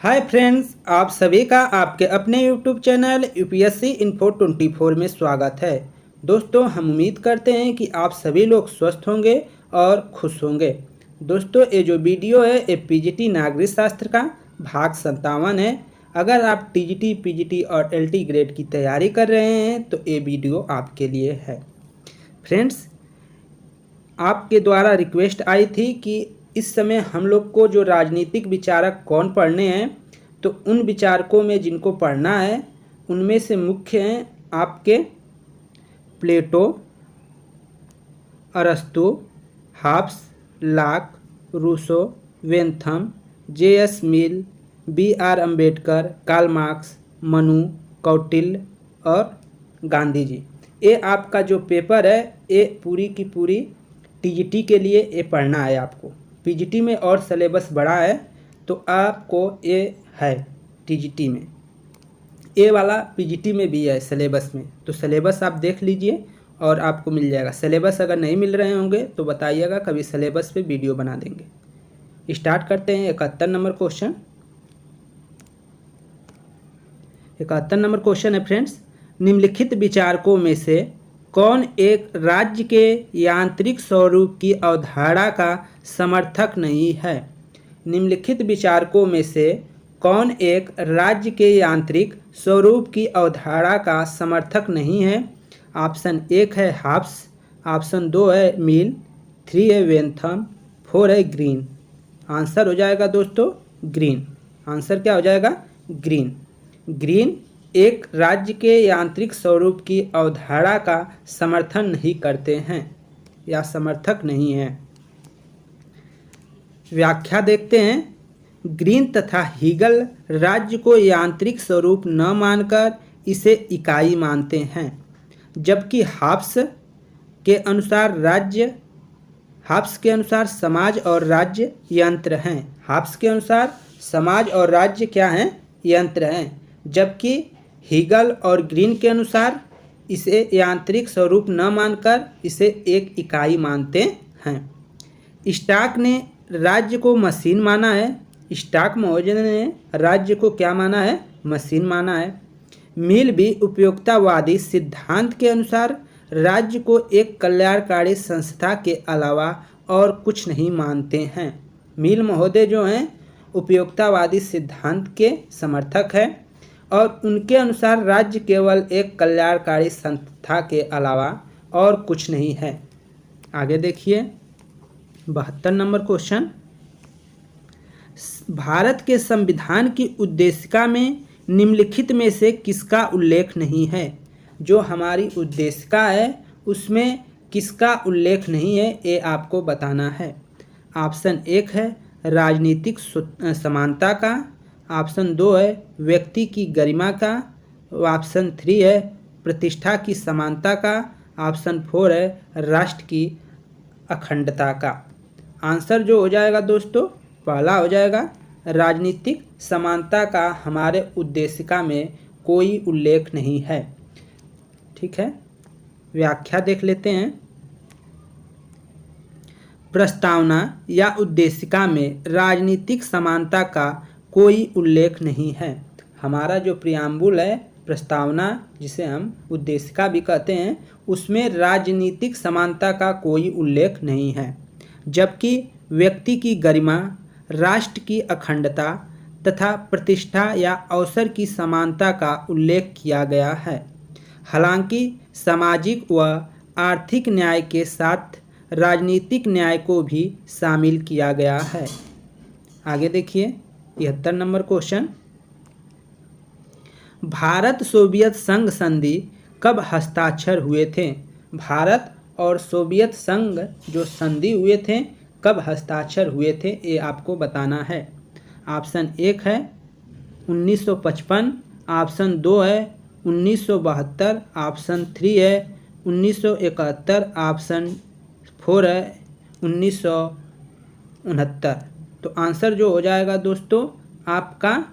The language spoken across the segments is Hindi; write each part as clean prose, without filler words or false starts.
हाय फ्रेंड्स, आप सभी का आपके अपने यूट्यूब चैनल यूपीएससी इन्फो 24 में स्वागत है। दोस्तों, हम उम्मीद करते हैं कि आप सभी लोग स्वस्थ होंगे और खुश होंगे। दोस्तों, ये जो वीडियो है ये पीजीटी नागरिक शास्त्र का भाग 57 है। अगर आप टीजीटी, पीजीटी और एलटी ग्रेड की तैयारी कर रहे हैं तो ये वीडियो आपके लिए है। फ्रेंड्स, आपके द्वारा रिक्वेस्ट आई थी कि इस समय हम लोग को जो राजनीतिक विचारक कौन पढ़ने हैं, तो उन विचारकों में जिनको पढ़ना है उनमें से मुख्य हैं आपके प्लेटो, अरस्तु, Hobbes, Locke, Rousseau, Bentham, J S. Mill, B R. Ambedkar, Karl Marx, Manu, Kautilya और गांधी जी। ये आपका जो पेपर है ये पूरी की पूरी टीजीटी के लिए ये पढ़ना है आपको। पीजीटी में और सिलेबस बड़ा है तो आपको ये है टीजीटी में, ये वाला पीजीटी में भी है सिलेबस में। तो सिलेबस आप देख लीजिए और आपको मिल जाएगा। सिलेबस अगर नहीं मिल रहे होंगे तो बताइएगा, कभी सिलेबस पे वीडियो बना देंगे। स्टार्ट करते हैं 71 नंबर क्वेश्चन। 71 नंबर क्वेश्चन है फ्रेंड्स, निम्नलिखित विचारकों में से कौन एक राज्य के यांत्रिक स्वरूप की अवधारणा का समर्थक नहीं है? निम्नलिखित विचारकों में से कौन एक राज्य के यांत्रिक स्वरूप की अवधारणा का समर्थक नहीं है? ऑप्शन 1 है हॉब्स, ऑप्शन 2 है मिल, 3 है वेंथम, 4 है ग्रीन। आंसर हो जाएगा दोस्तों ग्रीन। आंसर क्या हो जाएगा? ग्रीन। ग्रीन एक राज्य के यांत्रिक स्वरूप की अवधारणा का समर्थन नहीं करते हैं या समर्थक नहीं है। व्याख्या देखते हैं। ग्रीन तथा हीगल राज्य को यांत्रिक स्वरूप न मानकर इसे इकाई मानते हैं, जबकि हॉब्स के अनुसार समाज और राज्य यंत्र हैं। हॉब्स के अनुसार समाज और राज्य क्या हैं? यंत्र हैं। जबकि हीगल और ग्रीन के अनुसार इसे यांत्रिक स्वरूप न मानकर इसे एक इकाई मानते हैं। स्टॉक ने राज्य को मशीन माना है। स्टॉक महोदय ने राज्य को क्या माना है? मशीन माना है। मिल भी उपयोगितावादी सिद्धांत के अनुसार राज्य को एक कल्याणकारी संस्था के अलावा और कुछ नहीं मानते हैं। मिल महोदय जो हैं उपयोगितावादी सिद्धांत के समर्थक हैं और उनके अनुसार राज्य केवल एक कल्याणकारी संस्था के अलावा और कुछ नहीं है। आगे देखिए 72 नंबर क्वेश्चन, भारत के संविधान की उद्देशिका में निम्नलिखित में से किसका उल्लेख नहीं है? जो हमारी उद्देशिका है उसमें किसका उल्लेख नहीं है ये आपको बताना है। ऑप्शन 1 है राजनीतिक समानता का, ऑप्शन 2 है व्यक्ति की गरिमा का, ऑप्शन 3 है प्रतिष्ठा की समानता का, ऑप्शन 4 है राष्ट्र की अखंडता का। आंसर जो हो जाएगा दोस्तों पहला हो जाएगा राजनीतिक समानता का हमारे उद्देशिका में कोई उल्लेख नहीं है। ठीक है, व्याख्या देख लेते हैं। प्रस्तावना या उद्देशिका में राजनीतिक समानता का कोई उल्लेख नहीं है। हमारा जो प्रियाम्बुल है, प्रस्तावना जिसे हम उद्देशिका भी कहते हैं, उसमें राजनीतिक समानता का कोई उल्लेख नहीं है। जबकि व्यक्ति की गरिमा, राष्ट्र की अखंडता तथा प्रतिष्ठा या अवसर की समानता का उल्लेख किया गया है। हालांकि सामाजिक व आर्थिक न्याय के साथ राजनीतिक न्याय को भी शामिल किया गया है। आगे देखिए 73 नंबर क्वेश्चन, भारत सोवियत संघ संधि कब हस्ताक्षर हुए थे? भारत और सोवियत संघ जो संधि हुए थे कब हस्ताक्षर हुए थे ये आपको बताना है। ऑप्शन 1 है 1955, ऑप्शन 2 है 1972, ऑप्शन 3 है 1971, ऑप्शन 4 है 1969। तो आंसर जो हो जाएगा दोस्तों आपका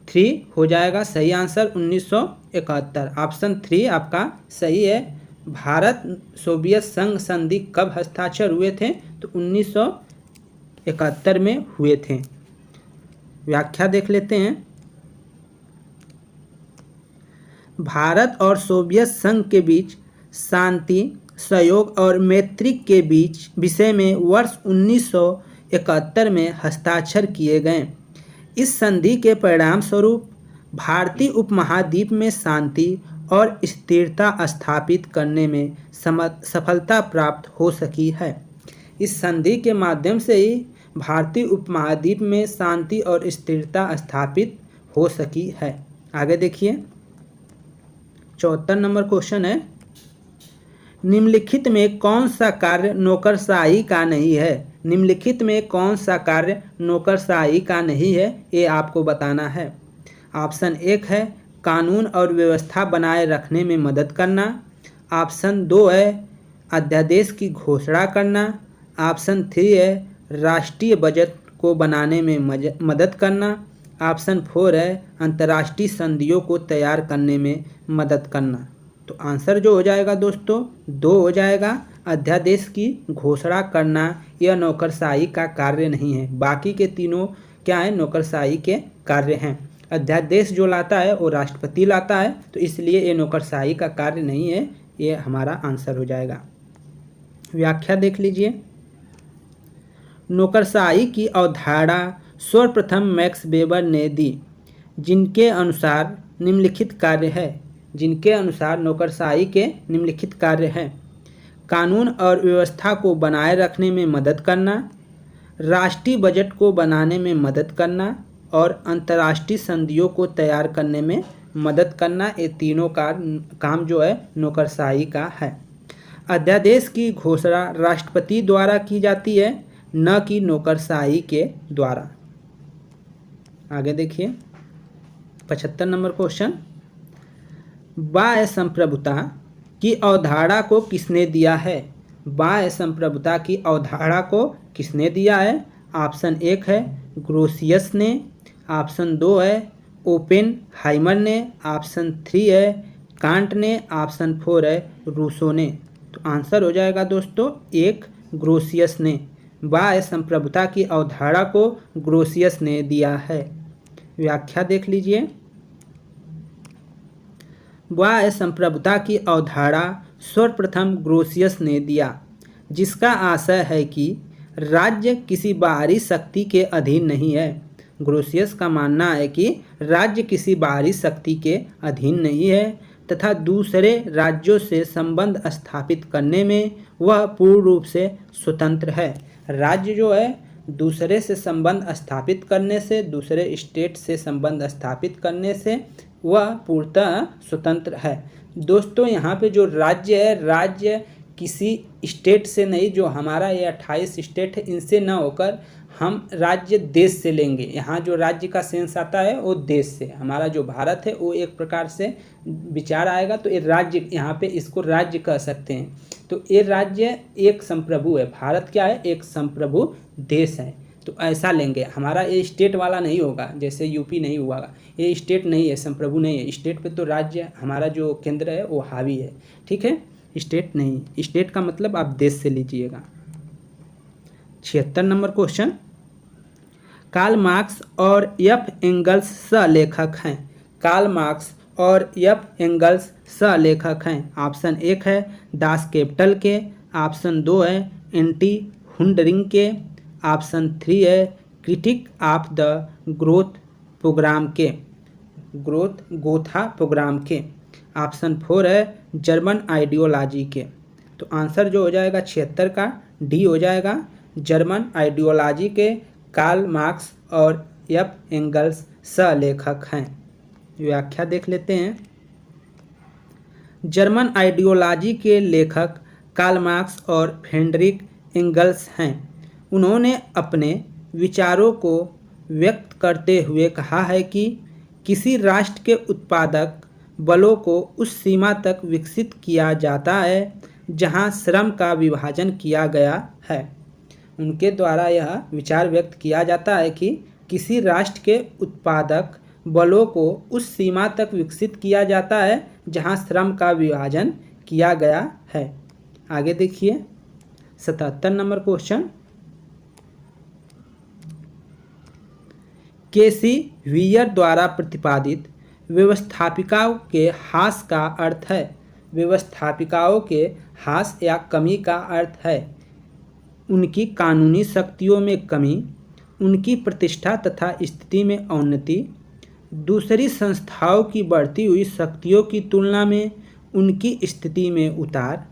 3 हो जाएगा सही आंसर 1971। ऑप्शन 3 आपका सही है। भारत सोवियत संघ संधि कब हस्ताक्षर हुए थे? तो 1971 में हुए थे। व्याख्या देख लेते हैं। भारत और सोवियत संघ के बीच शांति, सहयोग और मैत्री के बीच विषय में वर्ष 1971 में हस्ताक्षर किए गए। इस संधि के परिणाम स्वरूप भारतीय उपमहाद्वीप में शांति और स्थिरता स्थापित करने में सफलता प्राप्त हो सकी है। इस संधि के माध्यम से ही भारतीय उपमहाद्वीप में शांति और स्थिरता स्थापित हो सकी है। आगे देखिए, 74 नंबर क्वेश्चन है, निम्नलिखित में कौन सा कार्य नौकरशाही का नहीं है? निम्नलिखित में कौन सा कार्य नौकरशाही का नहीं है, ये आपको बताना है। ऑप्शन 1 है कानून और व्यवस्था बनाए रखने में मदद करना। ऑप्शन 2 है अध्यादेश की घोषणा करना। ऑप्शन 3 है राष्ट्रीय बजट को बनाने में मदद करना। ऑप्शन 4 है अंतर्राष्ट्रीय संधियों को तैयार करने में मदद करना। तो आंसर जो हो जाएगा दोस्तों 2 हो जाएगा। अध्यादेश की घोषणा करना यह नौकरशाही का कार्य नहीं है। बाकी के तीनों क्या है, नौकरशाही के कार्य हैं। अध्यादेश जो लाता है वो राष्ट्रपति लाता है, तो इसलिए ये नौकरशाही का कार्य नहीं है, ये हमारा आंसर हो जाएगा। व्याख्या देख लीजिए। नौकरशाही की अवधारणा सर्वप्रथम मैक्स वेबर ने दी, जिनके अनुसार निम्नलिखित कार्य है। जिनके अनुसार नौकरशाही के निम्नलिखित कार्य हैं: कानून और व्यवस्था को बनाए रखने में मदद करना, राष्ट्रीय बजट को बनाने में मदद करना और अंतर्राष्ट्रीय संधियों को तैयार करने में मदद करना। ये तीनों का काम जो है नौकरशाही का है। अध्यादेश की घोषणा राष्ट्रपति द्वारा की जाती है, न कि नौकरशाही के द्वारा। आगे देखिए 75 नंबर क्वेश्चन, बाह्य संप्रभुता की अवधारणा को किसने दिया है? बाह्य संप्रभुता की अवधारणा को किसने दिया है? ऑप्शन 1 है ग्रोसियस ने। ऑप्शन 2 है ओपेनहाइमर ने। ऑप्शन 3 है कांट ने। ऑप्शन 4 है रूसो ने। तो आंसर हो जाएगा दोस्तों 1 ग्रोसियस ने। बाह्य संप्रभुता की अवधारणा को ग्रोसियस ने दिया है। व्याख्या देख लीजिए। बाह्य संप्रभुता की अवधारणा सर्वप्रथम ग्रोसियस ने दिया, जिसका आशय है कि राज्य किसी बाहरी शक्ति के अधीन नहीं है। ग्रोसियस का मानना है कि राज्य किसी बाहरी शक्ति के अधीन नहीं है तथा दूसरे राज्यों से संबंध स्थापित करने में वह पूर्ण रूप से स्वतंत्र है। राज्य जो है दूसरे से संबंध स्थापित करने से, दूसरे स्टेट से संबंध स्थापित करने से वह पूर्णतः स्वतंत्र है। दोस्तों यहाँ पे जो राज्य है, राज्य किसी स्टेट से नहीं, जो हमारा ये 28 स्टेट है इनसे न होकर हम राज्य देश से लेंगे। यहाँ जो राज्य का सेंस आता है वो देश से, हमारा जो भारत है वो एक प्रकार से विचार आएगा, तो ये राज्य, यहाँ पे इसको राज्य कह सकते हैं। तो ये राज्य एक संप्रभु है। भारत क्या है, एक संप्रभु देश है। तो ऐसा लेंगे, हमारा ये स्टेट वाला नहीं होगा, जैसे यूपी नहीं हुआ, ये स्टेट नहीं है, संप्रभु नहीं है। स्टेट पे तो राज्य, हमारा जो केंद्र है वो हावी है, ठीक है, स्टेट नहीं। स्टेट का मतलब आप देश से लीजिएगा। 76 नंबर क्वेश्चन, कार्ल मार्क्स और एफ एंगल्स सहलेखक हैं। कार्ल मार्क्स और एफ एंगल्स सहलेखक हैं। ऑप्शन 1 है दास कैपिटल के। ऑप्शन 2 है एंटी हुंडरिंग के। ऑप्शन 3 है critic of the growth program के, गोथा प्रोग्राम के। ऑप्शन 4 है जर्मन आइडियोलॉजी के। तो आंसर जो हो जाएगा 76 का डी हो जाएगा, जर्मन आइडियोलॉजी के कार्ल मार्क्स और एफ एंगल्स सहलेखक हैं। व्याख्या देख लेते हैं। जर्मन आइडियोलॉजी के लेखक कार्ल मार्क्स और फ्रेडरिक एंगल्स हैं। उन्होंने अपने विचारों को व्यक्त करते हुए कहा है कि किसी राष्ट्र के उत्पादक बलों को उस सीमा तक विकसित किया जाता है जहां श्रम का विभाजन किया गया है। उनके द्वारा यह विचार व्यक्त किया जाता है कि किसी राष्ट्र के उत्पादक बलों को उस सीमा तक विकसित किया जाता है जहां श्रम का विभाजन किया गया है। आगे देखिए 77 नंबर क्वेश्चन, केसी व्हीयर द्वारा प्रतिपादित व्यवस्थापिकाओं के ह्रास का अर्थ है। व्यवस्थापिकाओं के ह्रास या कमी का अर्थ है उनकी कानूनी शक्तियों में कमी, उनकी प्रतिष्ठा तथा स्थिति में अवनति, दूसरी संस्थाओं की बढ़ती हुई शक्तियों की तुलना में उनकी स्थिति में उतार,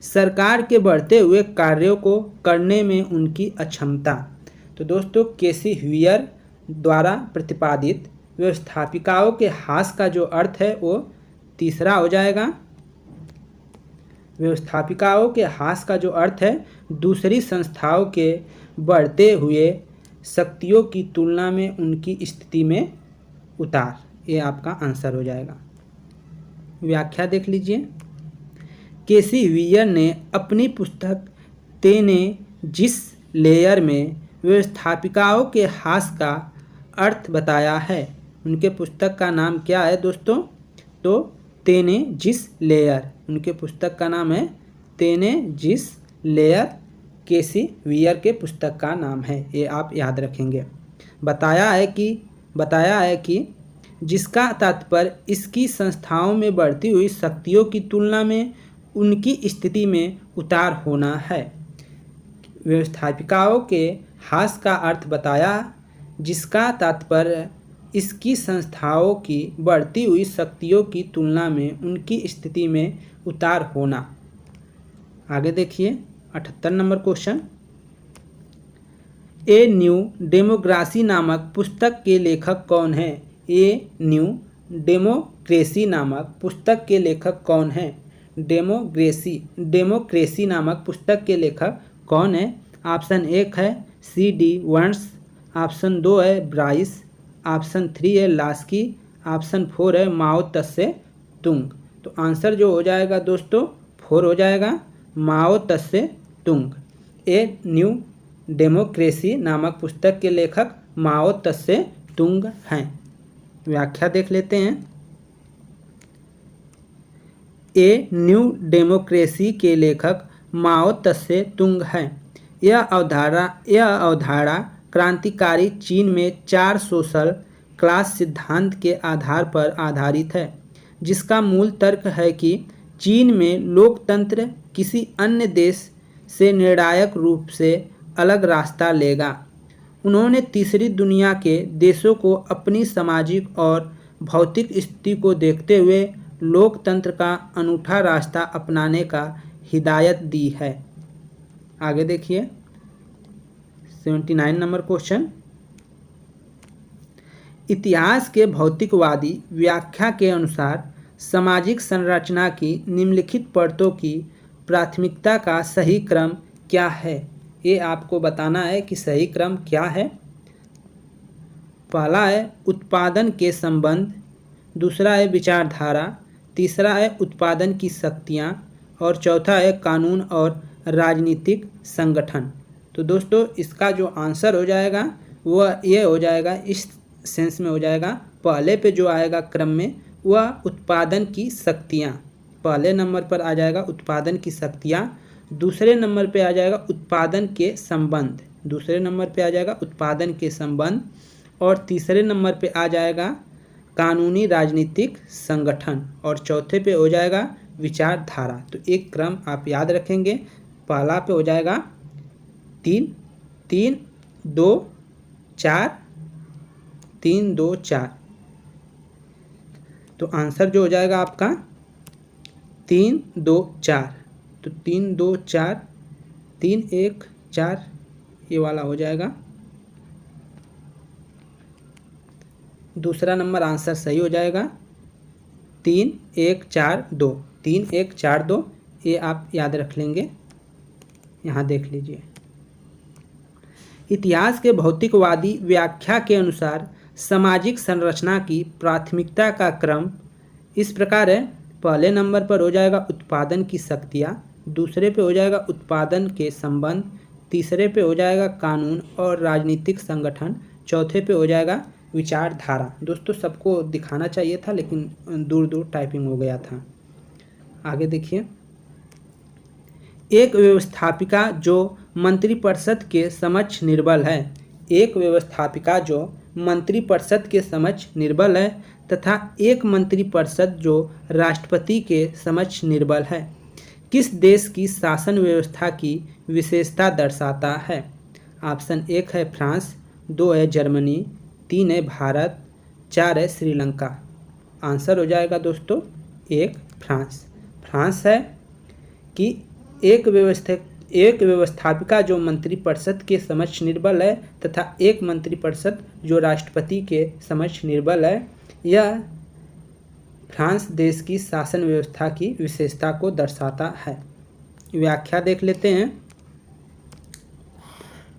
सरकार के बढ़ते हुए कार्यों को करने में उनकी अक्षमता। तो दोस्तों केसी व्हीयर द्वारा प्रतिपादित व्यवस्थापिकाओं के ह्रास का जो अर्थ है वो तीसरा हो जाएगा। व्यवस्थापिकाओं के ह्रास का जो अर्थ है दूसरी संस्थाओं के बढ़ते हुए शक्तियों की तुलना में उनकी स्थिति में उतार, ये आपका आंसर हो जाएगा। व्याख्या देख लीजिए। केसी व्हीयर ने अपनी पुस्तक तेने जिस लेयर में व्यवस्थापिकाओं के ह्रास का अर्थ बताया है। उनके पुस्तक का नाम क्या है दोस्तों? तो तेने जिस लेयर, उनके पुस्तक का नाम है तेने जिस लेयर, केसी व्हीयर के पुस्तक का नाम है, ये आप याद रखेंगे। बताया है कि जिसका तात्पर्य इसकी संस्थाओं में बढ़ती हुई शक्तियों की तुलना में उनकी स्थिति में उतार होना है। व्यवस्थापिकाओं के ह्रास का अर्थ बताया जिसका तात्पर्य इसकी संस्थाओं की बढ़ती हुई शक्तियों की तुलना में उनकी स्थिति में उतार होना। आगे देखिए 78 number question. A new democracy नामक पुस्तक के लेखक कौन है? ए न्यू डेमोक्रेसी नामक पुस्तक के लेखक कौन है? डेमोक्रेसी नामक पुस्तक के लेखक कौन है? ऑप्शन 1 है C.D. वंस, ऑप्शन 2 है ब्राइस, ऑप्शन 3 है लास्की, ऑप्शन 4 है माओ त्से तुंग। तो आंसर जो हो जाएगा दोस्तों 4 हो जाएगा, माओ त्से तुंग। ए न्यू डेमोक्रेसी नामक पुस्तक के लेखक माओ त्से तुंग हैं। व्याख्या देख लेते हैं। ए न्यू डेमोक्रेसी के लेखक माओ त्से तुंग हैं। यह अवधारणा क्रांतिकारी चीन में 4 सोशल क्लास सिद्धांत के आधार पर आधारित है, जिसका मूल तर्क है कि चीन में लोकतंत्र किसी अन्य देश से निर्णायक रूप से अलग रास्ता लेगा। उन्होंने तीसरी दुनिया के देशों को अपनी सामाजिक और भौतिक स्थिति को देखते हुए लोकतंत्र का अनूठा रास्ता अपनाने का हिदायत दी है। आगे देखिए 79 नंबर क्वेश्चन। इतिहास के भौतिकवादी व्याख्या के अनुसार सामाजिक संरचना की निम्नलिखित परतों की प्राथमिकता का सही क्रम क्या है? ये आपको बताना है कि सही क्रम क्या है। पहला है उत्पादन के संबंध, दूसरा है विचारधारा, तीसरा है उत्पादन की शक्तियाँ और चौथा है कानून और राजनीतिक संगठन। तो दोस्तों इसका जो आंसर हो जाएगा वह ये हो जाएगा, इस सेंस में हो जाएगा। पहले पे जो आएगा क्रम में वह उत्पादन की शक्तियाँ, पहले नंबर पर आ जाएगा उत्पादन की शक्तियाँ, दूसरे नंबर पे आ जाएगा उत्पादन के संबंध, दूसरे नंबर पे आ जाएगा उत्पादन के संबंध और तीसरे नंबर पे आ जाएगा कानूनी राजनीतिक संगठन और चौथे पे हो जाएगा विचारधारा। तो एक क्रम आप याद रखेंगे। पहला पे हो जाएगा 3 3 2 4 3 2 4। तो आंसर जो हो जाएगा आपका 3 2 4। तो 3 2 4 3 1 4 ये वाला हो जाएगा। दूसरा नंबर आंसर सही हो जाएगा 3 1 4 2, 3 1 4 2 ये आप याद रख लेंगे। यहाँ देख लीजिए। इतिहास के भौतिकवादी व्याख्या के अनुसार सामाजिक संरचना की प्राथमिकता का क्रम इस प्रकार है। पहले नंबर पर हो जाएगा उत्पादन की शक्तियाँ, दूसरे पे हो जाएगा उत्पादन के संबंध, तीसरे पे हो जाएगा कानून और राजनीतिक संगठन, चौथे पे हो जाएगा विचारधारा। दोस्तों सबको दिखाना चाहिए था लेकिन दूर दूर टाइपिंग हो गया था। आगे देखिए। एक व्यवस्थापिका जो मंत्रिपरिषद के समक्ष निर्बल है। एक व्यवस्थापिका जो मंत्रिपरिषद के समक्ष निर्बल है तथा एक मंत्रिपरिषद जो राष्ट्रपति के समक्ष निर्बल है? किस देश की शासन व्यवस्था की विशेषता दर्शाता है? ऑप्शन 1 है फ्रांस, 2 है जर्मनी, 3 है भारत, 4 है श्रीलंका। आंसर हो जाएगा दोस्तों 1 फ्रांस। फ्रांस है कि एक व्यवस्थापिका जो मंत्रिपरिषद के समक्ष निर्बल है तथा एक मंत्रिपरिषद जो राष्ट्रपति के समक्ष निर्बल है। यह फ्रांस देश की शासन व्यवस्था की विशेषता को दर्शाता है। व्याख्या देख लेते हैं।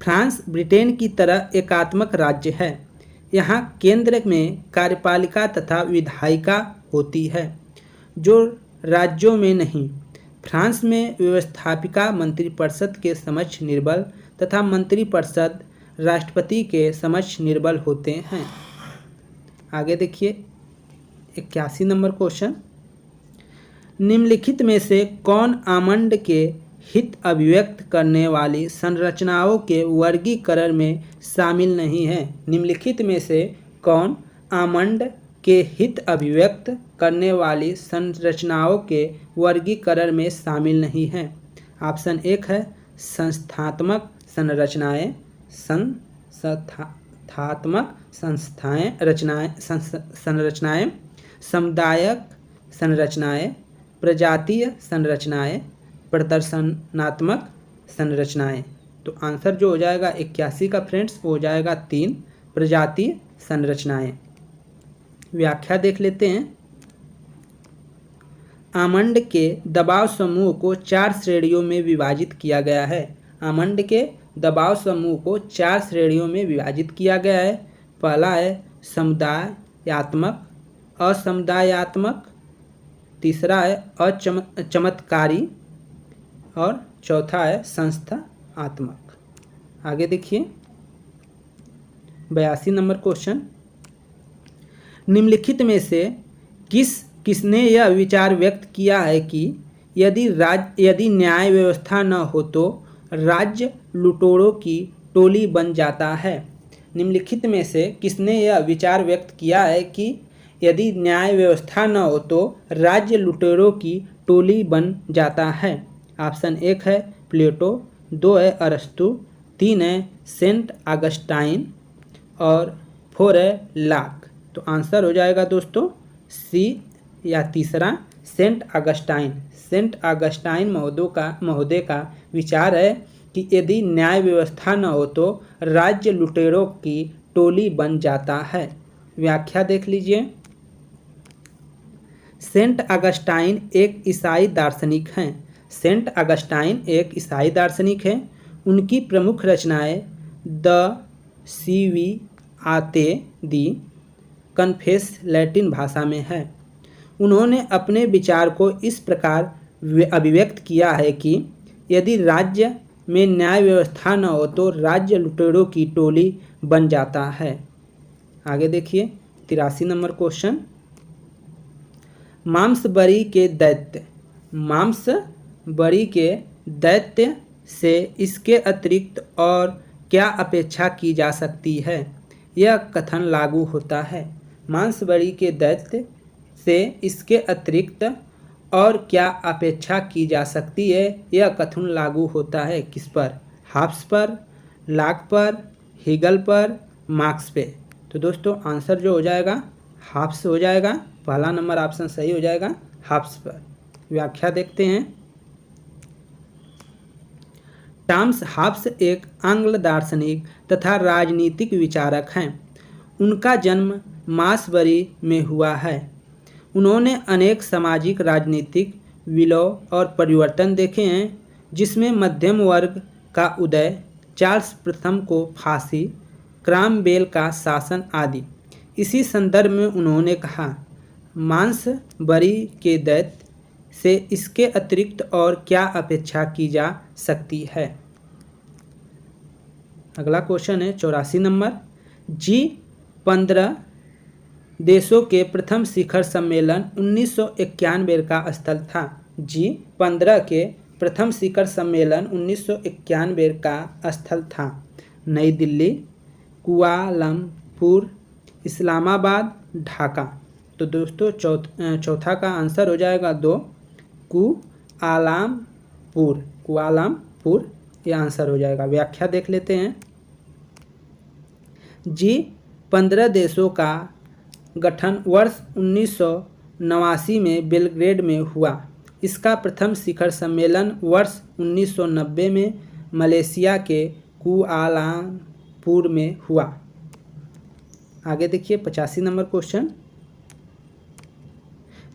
फ्रांस ब्रिटेन की तरह एकात्मक राज्य है। यहाँ केंद्र में कार्यपालिका तथा विधायिका होती है, जो राज्यों में नहीं। फ्रांस में व्यवस्थापिका मंत्रिपरिषद के समक्ष निर्बल तथा मंत्रिपरिषद राष्ट्रपति के समक्ष निर्बल होते हैं। आगे देखिए 81 नंबर क्वेश्चन। निम्नलिखित में से कौन आमंड के हित अभिव्यक्त करने वाली संरचनाओं के वर्गीकरण में शामिल नहीं है? निम्नलिखित में से कौन आमंड के हित अभिव्यक्त करने वाली संरचनाओं के वर्गीकरण में शामिल नहीं है? ऑप्शन 1 है संस्थात्मक संरचनाएं, संरचनाएं, समुदायक संरचनाएं, प्रजातीय संरचनाएं, प्रदर्शनात्मक संरचनाएं। तो आंसर जो हो जाएगा 81 का फ्रेंड्स वो हो जाएगा 3 प्रजातीय संरचनाएं। व्याख्या देख लेते हैं। आमंड के दबाव समूह को 4 श्रेणियों में विभाजित किया गया है। आमंड के दबाव समूह को 4 श्रेणियों में विभाजित किया गया है। पहला है समुदायात्मक, असमुदायात्मक, तीसरा है चमत्कारी और चौथा है संस्थात्मक। आगे देखिए 82 नंबर क्वेश्चन। निम्नलिखित में से किसने यह विचार व्यक्त किया है कि यदि न्याय व्यवस्था न हो तो राज्य लुटेरों की टोली बन जाता है? निम्नलिखित में से किसने यह विचार व्यक्त किया है कि यदि न्याय व्यवस्था न हो तो राज्य लुटेरों की टोली बन जाता है? ऑप्शन 1 है प्लेटो, 2 है अरस्तु, 3 है सेंट ऑगस्टाइन और 4 है लाक। तो आंसर हो जाएगा दोस्तों सी या तीसरा सेंट ऑगस्टाइन। सेंट ऑगस्टाइन महोदय का विचार है कि यदि न्याय व्यवस्था न हो तो राज्य लुटेरों की टोली बन जाता है। व्याख्या देख लीजिए। सेंट ऑगस्टाइन एक ईसाई दार्शनिक हैं। सेंट ऑगस्टाइन एक ईसाई दार्शनिक हैं। उनकी प्रमुख रचनाएं द सिविआते दी कन्फेस लैटिन भाषा में है। उन्होंने अपने विचार को इस प्रकार अभिव्यक्त किया है कि यदि राज्य में न्याय व्यवस्था न हो तो राज्य लुटेरों की टोली बन जाता है। आगे देखिए 83 नंबर क्वेश्चन। मांसबरी के दैत्य से इसके अतिरिक्त और क्या अपेक्षा की जा सकती है? यह कथन लागू होता है। मांसबरी के दैत्य से इसके अतिरिक्त और क्या अपेक्षा की जा सकती है? यह कथन लागू होता है किस पर? हाब्स पर, लाक पर, हीगल पर, मार्क्स पे। तो दोस्तों आंसर जो हो जाएगा हाब्स हो जाएगा। पहला नंबर ऑप्शन सही हो जाएगा हाब्स पर। व्याख्या देखते हैं। टॉमस हाब्स एक आंग्ल दार्शनिक तथा राजनीतिक विचारक हैं। उनका जन्म मांसबरी में हुआ है। उन्होंने अनेक सामाजिक राजनीतिक विलय और परिवर्तन देखे हैं, जिसमें मध्यम वर्ग का उदय, चार्ल्स प्रथम को फांसी, क्रामवेल का शासन आदि। इसी संदर्भ में उन्होंने कहा, मांसबरी के दैत्य से इसके अतिरिक्त और क्या अपेक्षा की जा सकती है? अगला क्वेश्चन है 84 नंबर। G15 देशों के प्रथम शिखर सम्मेलन 1991 का स्थल था। G15 के प्रथम शिखर सम्मेलन 1991 का स्थल था नई दिल्ली, कुआलालंपुर, फिरोजपुर, इस्लामाबाद, ढाका। तो दोस्तों चौथा का आंसर हो जाएगा 2, कुआलालंपुर। कुआलालंपुर ये आंसर हो जाएगा। व्याख्या देख लेते हैं। G15 देशों का गठन वर्ष 1989 में बेलग्रेड में हुआ। इसका प्रथम शिखर सम्मेलन वर्ष 1990 में मलेशिया के कुआलालंपुर में हुआ। आगे देखिए 85 नंबर क्वेश्चन।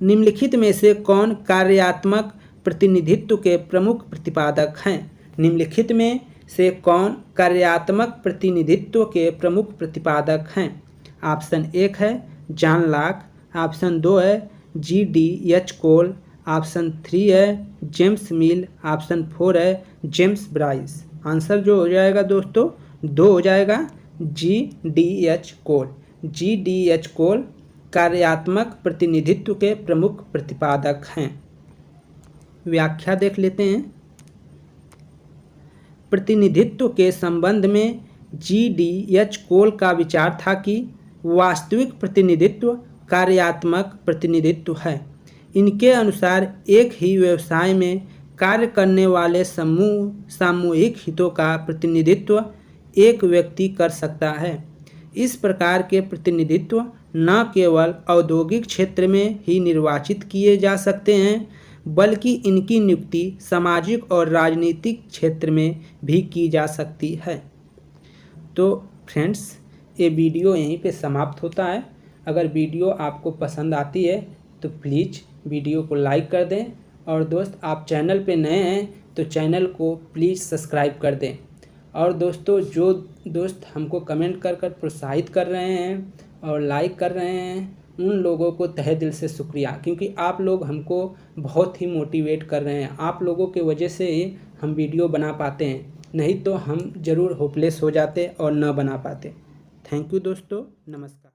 निम्नलिखित में से कौन कार्यात्मक प्रतिनिधित्व के प्रमुख प्रतिपादक हैं? निम्नलिखित में से कौन कार्यात्मक प्रतिनिधित्व के प्रमुख प्रतिपादक हैं? ऑप्शन 1 है जॉन लॉक, ऑप्शन 2 है G.D.H. कोल, ऑप्शन 3 है जेम्स मिल, ऑप्शन 4 है जेम्स ब्राइस। आंसर जो हो जाएगा दोस्तों 2 हो जाएगा, G.D.H. कोल। G.D.H. कोल कार्यात्मक प्रतिनिधित्व के प्रमुख प्रतिपादक हैं। व्याख्या देख लेते हैं। प्रतिनिधित्व के संबंध में G.D.H. कोल का विचार था कि वास्तविक प्रतिनिधित्व कार्यात्मक प्रतिनिधित्व है। इनके अनुसार एक ही व्यवसाय में कार्य करने वाले समूह सामूहिक हितों का प्रतिनिधित्व एक व्यक्ति कर सकता है। इस प्रकार के प्रतिनिधित्व न केवल औद्योगिक क्षेत्र में ही निर्वाचित किए जा सकते हैं, बल्कि इनकी नियुक्ति सामाजिक और राजनीतिक क्षेत्र में भी की जा सकती है। तो फ्रेंड्स, ये वीडियो यहीं पे समाप्त होता है। अगर वीडियो आपको पसंद आती है तो प्लीज़ वीडियो को लाइक कर दें, और दोस्त आप चैनल पे नए हैं तो चैनल को प्लीज़ सब्सक्राइब कर दें। और दोस्तों जो दोस्त हमको कमेंट कर प्रोत्साहित कर रहे हैं और लाइक कर रहे हैं, उन लोगों को तहे दिल से शुक्रिया, क्योंकि आप लोग हमको बहुत ही मोटिवेट कर रहे हैं। आप लोगों के वजह से ही हम वीडियो बना पाते हैं, नहीं तो हम ज़रूर होपलेस हो जाते और न बना पाते। थैंक यू दोस्तों, नमस्कार।